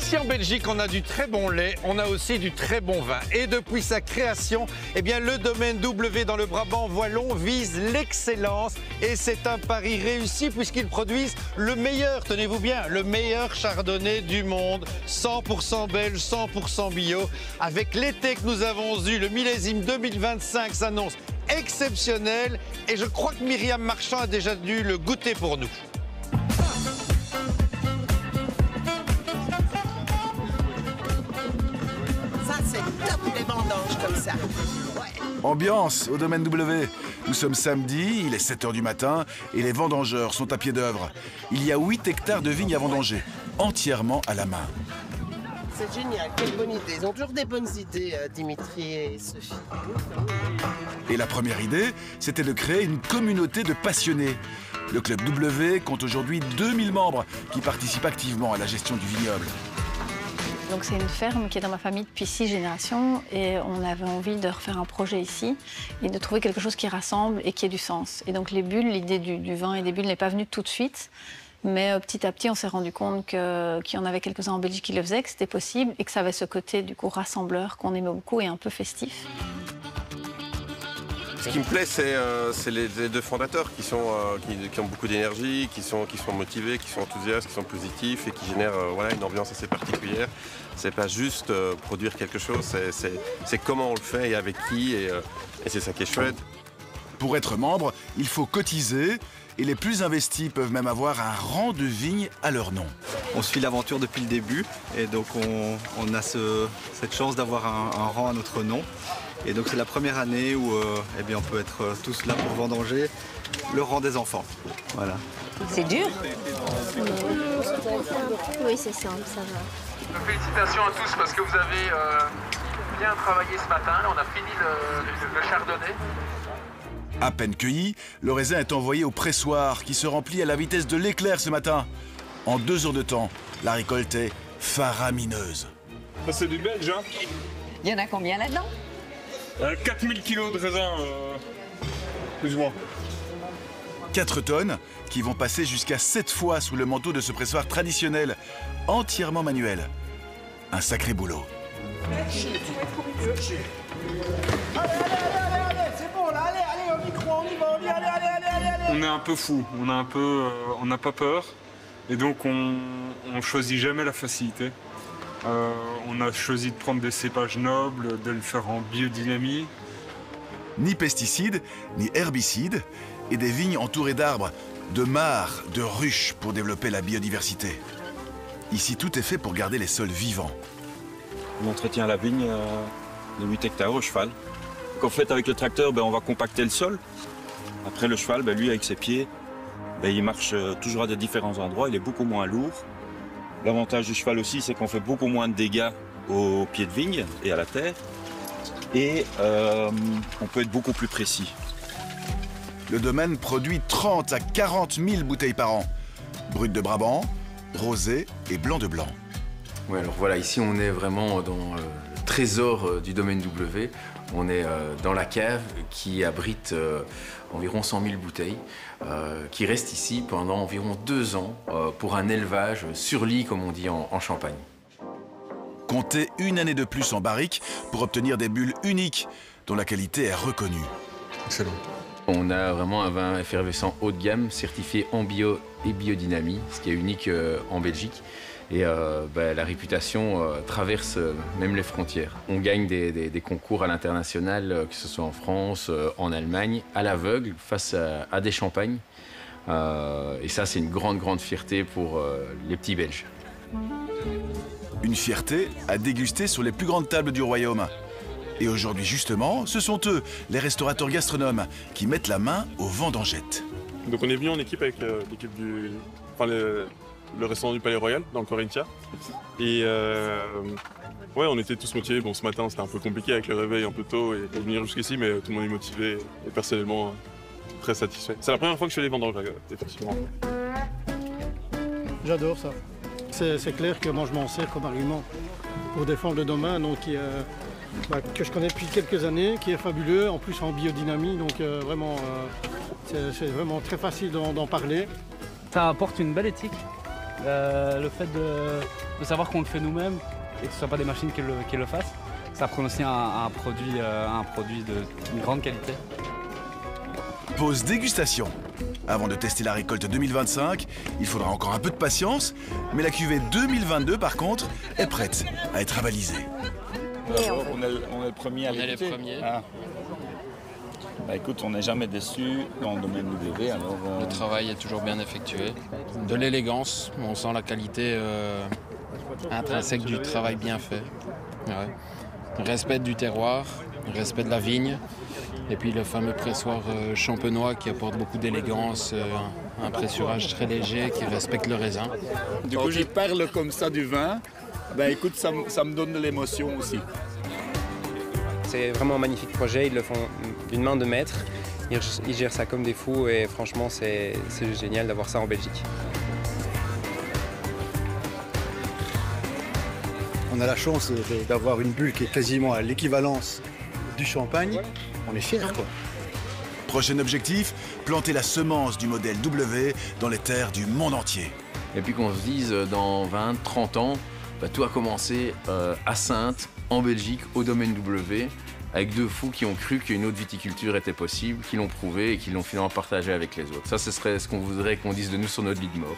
Ici en Belgique, on a du très bon lait, on a aussi du très bon vin. Et depuis sa création, eh bien, le domaine W dans le Brabant wallon vise l'excellence. Et c'est un pari réussi puisqu'ils produisent le meilleur, tenez-vous bien, le meilleur chardonnay du monde. 100% belge, 100% bio. Avec l'été que nous avons eu, le millésime 2025 s'annonce exceptionnel. Et je crois que Myriam Marchand a déjà dû le goûter pour nous. Des vendanges comme ça. Ouais. Ambiance au domaine W. Nous sommes samedi, il est 7 h du matin et les vendangeurs sont à pied d'œuvre. Il y a 8 hectares de vignes à vendanger, entièrement à la main. C'est génial, quelle bonne idée. Ils ont toujours des bonnes idées, Dimitri et Sophie. Et la première idée, c'était de créer une communauté de passionnés. Le Club W compte aujourd'hui 2000 membres qui participent activement à la gestion du vignoble. Donc c'est une ferme qui est dans ma famille depuis 6 générations et on avait envie de refaire un projet ici et de trouver quelque chose qui rassemble et qui ait du sens. Et donc les bulles, l'idée du vin et des bulles n'est pas venue tout de suite, mais petit à petit on s'est rendu compte qu'il y en avait quelques-uns en Belgique qui le faisaient, que c'était possible et que ça avait ce côté du coup rassembleur qu'on aimait beaucoup et un peu festif. Ce qui me plaît, c'est les deux fondateurs qui ont beaucoup d'énergie, qui sont motivés, qui sont enthousiastes, qui sont positifs et qui génèrent voilà, une ambiance assez particulière. C'est pas juste produire quelque chose, c'est comment on le fait et avec qui, et c'est ça qui est chouette. Pour être membre, il faut cotiser et les plus investis peuvent même avoir un rang de vigne à leur nom. On suit l'aventure depuis le début et donc on a cette chance d'avoir un rang à notre nom. Et donc c'est la première année où eh bien, on peut être tous là pour vendanger le rang des enfants. Voilà. C'est dur? Oui, c'est simple, ça va. Félicitations à tous parce que vous avez bien travaillé ce matin. On a fini le chardonnay. À peine cueilli, le raisin est envoyé au pressoir qui se remplit à la vitesse de l'éclair ce matin. En 2 heures de temps, la récolte est faramineuse. Ça, c'est du belge, hein? Il y en a combien là-dedans? 4000 kilos de raisin, plus ou moins. 4 tonnes qui vont passer jusqu'à 7 fois sous le manteau de ce pressoir traditionnel, entièrement manuel. Un sacré boulot. Allez, c'est bon là, allez, au micro, on y va, allez. On est un peu fou, on n'a pas peur, et donc on choisit jamais la facilité. On a choisi de prendre des cépages nobles, de le faire en biodynamie. Ni pesticides, ni herbicides, et des vignes entourées d'arbres, de mares, de ruches pour développer la biodiversité. Ici, tout est fait pour garder les sols vivants. On entretient la vigne de 8 hectares au cheval. Donc en fait, avec le tracteur, on va compacter le sol. Après, le cheval, lui, avec ses pieds, il marche toujours à de différents endroits, il est beaucoup moins lourd. L'avantage du cheval aussi, c'est qu'on fait beaucoup moins de dégâts aux pieds de vigne et à la terre. Et on peut être beaucoup plus précis. Le domaine produit 30 à 40 000 bouteilles par an. Brut de Brabant, rosé et blanc de blanc. Oui, alors voilà, ici on est vraiment dans le trésor du domaine W. On est dans la cave qui abrite environ 100 000 bouteilles, qui restent ici pendant environ 2 ans pour un élevage sur lit, comme on dit en Champagne. Comptez 1 année de plus en barrique pour obtenir des bulles uniques dont la qualité est reconnue. Excellent. On a vraiment un vin effervescent haut de gamme, certifié en bio et biodynamie, ce qui est unique en Belgique. Et la réputation traverse même les frontières. On gagne des concours à l'international, que ce soit en France, en Allemagne, à l'aveugle, face à des champagnes. Et ça, c'est une grande fierté pour les petits Belges. Une fierté à déguster sur les plus grandes tables du royaume. Et aujourd'hui, justement, ce sont eux, les restaurateurs gastronomes, qui mettent la main aux vendangettes. Donc on est venu en équipe avec l'équipe le restaurant du Palais Royal, dans le Corinthia. Et ouais, on était tous motivés. Bon, ce matin, c'était un peu compliqué avec le réveil un peu tôt et pour venir jusqu'ici, mais tout le monde est motivé et personnellement très satisfait. C'est la première fois que je fais les vendanges, effectivement. J'adore ça. C'est clair que moi je m'en sers comme argument pour défendre le domaine donc, que je connais depuis quelques années, qui est fabuleux, en plus en biodynamie, donc vraiment c'est vraiment très facile d'en parler. Ça apporte une belle éthique Le fait de savoir qu'on le fait nous-mêmes et que ce ne soit pas des machines qui le fassent, ça prend aussi un produit de grande qualité. Pause dégustation. Avant de tester la récolte 2025, il faudra encore un peu de patience, mais la cuvée 2022, par contre, est prête à être avalisée. On est le premier à l'écouter. On est les premiers. Ah. Bah écoute, on n'est jamais déçu dans le domaine W. Alors, Le travail est toujours bien effectué. De l'élégance, on sent la qualité intrinsèque du travail bien fait. Ouais. Respect du terroir, respect de la vigne. Et puis le fameux pressoir champenois qui apporte beaucoup d'élégance, un pressurage très léger qui respecte le raisin. Du coup, je parle comme ça du vin. Ben écoute, ça me donne de l'émotion aussi. C'est vraiment un magnifique projet, ils le font d'une main de maître. Ils gèrent ça comme des fous et franchement, c'est génial d'avoir ça en Belgique. On a la chance d'avoir une bulle qui est quasiment à l'équivalence du champagne. On est fiers, quoi. Prochain objectif, planter la semence du modèle W dans les terres du monde entier. Et puis qu'on se dise, dans 20, 30 ans, tout a commencé à Saintes, en Belgique, au domaine W, avec deux fous qui ont cru qu'une autre viticulture était possible, qui l'ont prouvé et qui l'ont finalement partagé avec les autres. Ça, ce serait ce qu'on voudrait qu'on dise de nous sur notre lit de mort.